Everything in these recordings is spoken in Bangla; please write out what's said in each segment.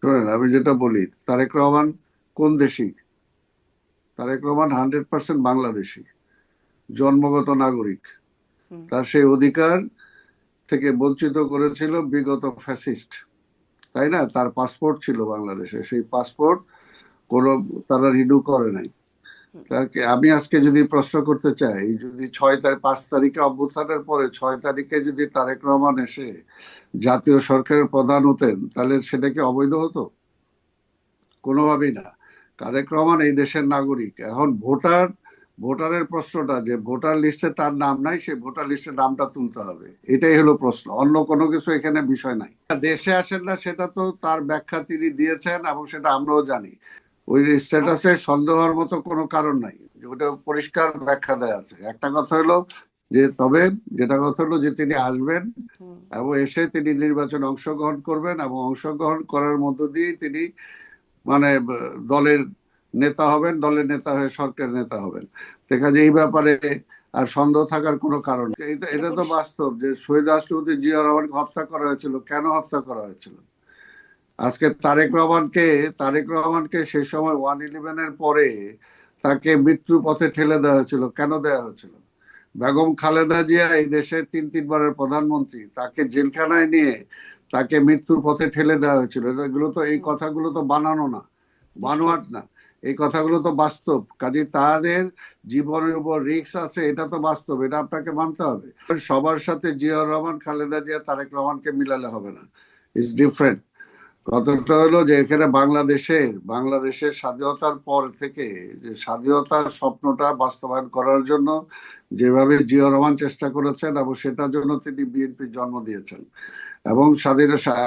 শোনেন, আমি যেটা বলি, তারেক রহমান কোন দেশি? তারেক রহমান 100% বাংলাদেশি, জন্মগত নাগরিক। হুম। তার সেই অধিকার থেকে বঞ্চিত করেছিল বিগত ফ্যাসিস্ট, তাই না? তার পাসপোর্ট ছিল বাংলাদেশে, সেই পাসপোর্ট কোনো তারা রিনিউ করে নাই। হুম। তাকে আমি আজকে যদি প্রশ্ন করতে চাই, যদি 5 তারিখে অভ্যুত্থানের পরে 6 তারিখে যদি তারেক রহমান এসে জাতীয় সরকারের প্রধান হতেন, তাহলে সেটা কি অবৈধ হতো? কোনোভাবেই না। তারেক রহমান এই দেশের নাগরিক। এখন ভোটারের প্রশ্নটা, যে ভোটার লিস্টে তার নাম নাই, সে ভোটার লিস্টে নামটা তুলতে হবে, এটাই হলো প্রশ্ন, অন্য কোনো কিছু এখানে বিষয় নাই। দেশে আসেন না সেটা তো তার ব্যাখ্যা তিনি দিয়েছেন, এবং সেটা আমরাও জানি। ওই স্ট্যাটাসে সন্দেহের মতো কোনো কারণ নাই, ওটা পরিষ্কার ব্যাখ্যা দেয়া আছে। একটা কথা হলো যে, তবে যেটা কথা হলো যে তিনি আসবেন হুম। এবং এসে তিনি নির্বাচনে অংশগ্রহণ করবেন, এবং অংশগ্রহণ করার মধ্য দিয়ে তিনি মানে দলের নেতা হবেন, দলের নেতা হয়ে সরকারের নেতা হবেন। দেখা যায় এই ব্যাপারে আর সন্দেহ থাকার কোনো কারণ নেই। এটা এটা এটা তো পরিষ্কার। বাস্তব যে শহীদ রাষ্ট্রপতি জিয়া রহমানকে হত্যা করা হয়েছিল। কেন হত্যা করা হয়েছিল? আজকে তারেক রহমানকে সেই সময় 111-এর পরে তাকে মৃত্যুর পথে ঠেলে দেওয়া হয়েছিল। কেন দেওয়া হয়েছিল? বেগম খালেদা জিয়া এই দেশের তিনবারের প্রধানমন্ত্রী, তাকে জেলখানায় নিয়ে তাকে মৃত্যুর পথে ঠেলে দেওয়া হয়েছিল। এগুলো তো, এই হুম। কথাগুলো তো বানানো না, নিশ্চয়ই। বানোয়াট না, এই কথাগুলো তো বাস্তব। কাজে তাদের জীবনের উপর রিস্ক আছে, এটা তো বাস্তব, এটা আপনাকে মানতে হবে। সবার সাথে জিয়াউর রহমান, খালেদা জিয়া, তারেক রহমানকে মিলালে হবে না, ইটস ডিফারেন্ট। কথাটা হলো যে এখানে বাংলাদেশের স্বাধীনতার পর থেকে যে স্বাধীনতার স্বপ্নটা বাস্তবায়ন করার জন্য যেভাবে জিয়াউর রহমান চেষ্টা করেছেন, এবং সেটার জন্য তিনি বিএনপি জন্ম দিয়েছেন। এবং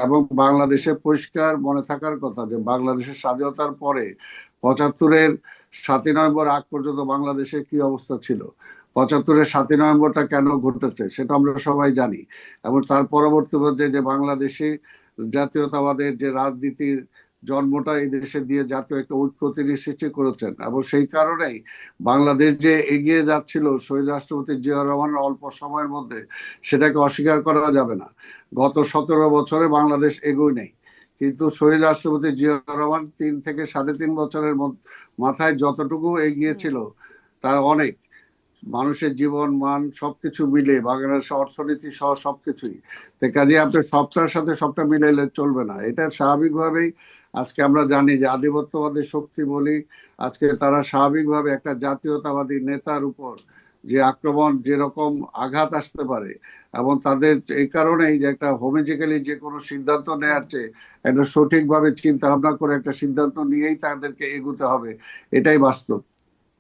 এবং বাংলাদেশে পরিষ্কার মনে থাকার কথা যে বাংলাদেশের স্বাধীনতার পরে 75-এর 7ই নভেম্বর আগ পর্যন্ত বাংলাদেশের কি অবস্থা ছিল, 75-এর 7ই নভেম্বরটা কেন ঘটেছে, সেটা আমরা সবাই জানি। এবং তার পরবর্তী পর্যায়ে যে বাংলাদেশে জাতীয়তাবাদের যে রাজনীতির জন্মটা এই দেশে দিয়ে জাতীয় একটা ঐক্য তিনি সৃষ্টি করেছেন, এবং সেই কারণেই বাংলাদেশ যে এগিয়ে যাচ্ছিল শহীদ রাষ্ট্রপতি জিয়াউর রহমানের অল্প সময়ের মধ্যে, সেটাকে অস্বীকার করা যাবে না। গত 17 বছরে বাংলাদেশ এগোয় নেই, কিন্তু শহীদ রাষ্ট্রপতি জিয়াউর রহমান 3 থেকে 3.5 বছরের মাথায় যতটুকু হুম। এগিয়েছিল, তা অনেক। মানুষের জীবন মান সবকিছু মিলে বাংলাদেশের অর্থনীতি সহ সবকিছুই। তো কাজে আপনি সবটার সাথে সবটা মিলাইলে চলবে না। এটা স্বাভাবিকভাবেই আজকে আমরা জানি যে আধিপত্যবাদী শক্তি বলি, আজকে তারা স্বাভাবিকভাবে একটা জাতীয়তাবাদী নেতার উপর যে আক্রমণ, যেরকম আঘাত আসতে পারে, এবং তাদের এই কারণেই যে একটা হোমিজিক্যালি যে কোনো সিদ্ধান্ত নেওয়ার চেয়ে একটা সঠিকভাবে চিন্তা ভাবনা করে একটা সিদ্ধান্ত নিয়েই তাদেরকে এগোতে হবে, এটাই বাস্তব।